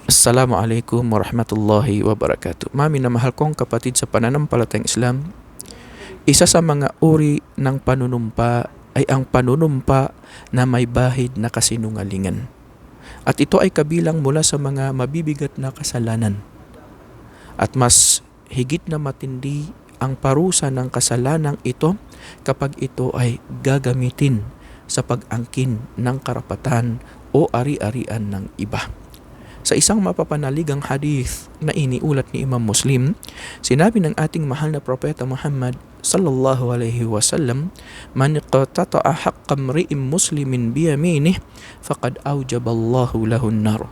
Assalamualaikum warahmatullahi wabarakatuh. Mami na mahal kong kapatid sa pananampalatayang Islam, isa sa mga uri ng panunumpa ay ang panunumpa na may bahid na kasinungalingan. At ito ay kabilang mula sa mga mabibigat na kasalanan. At mas higit na matindi ang parusa ng kasalanang ito kapag ito ay gagamitin sa pag-angkin ng karapatan o ari-arian ng iba. Sa isang mapapanaligang hadith na iniulat ni Imam Muslim, sinabi ng ating mahal na propeta Muhammad sallallahu alaihi wasallam, "Man qatata'a haqqa imri'in muslimin biyaminih faqad awjaballahu lahu an-nar."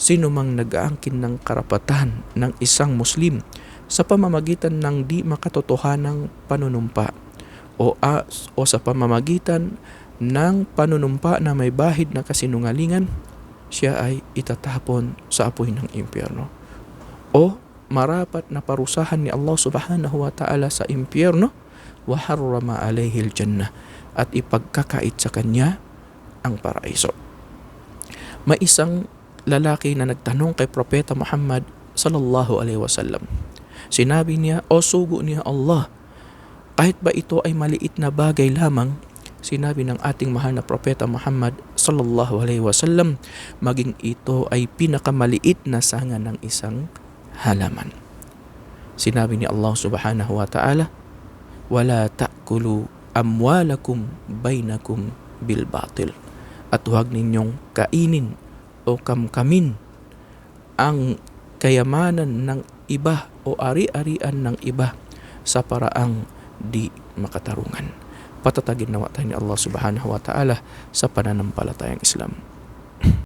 Sino mang nag-aangkin ng karapatan ng isang Muslim sa pamamagitan ng di makatotohanang panunumpa o sa pamamagitan ng panunumpa na may bahid na kasinungalingan, siya ay itatapon sa apoy ng impyerno. O marapat na parusahan ni Allah subhanahu wa ta'ala sa impyerno, wa harrama alayhi al-jannah, at ipagkakait sa kanya ang paraiso. May isang lalaki na nagtanong kay Propeta Muhammad sallallahu alaihi wasallam. Sinabi niya, "O sugo niya Allah, kahit ba ito ay maliit na bagay lamang," sinabi ng ating mahal na propeta Muhammad sallallahu alaihi wasallam, "maging ito ay pinakamaliit na sanga ng isang halaman." Sinabi ni Allah subhanahu wa ta'ala, "Wala ta'kulu amwalakum bainakum bil batil." At huwag ninyong kainin o kamkamin ang kayamanan ng iba o ari-arian ng iba sa paraang di makatarungan. Patatagin nawa tayo ni Allah subhanahu wa ta'ala sa pananampalatayang Islam.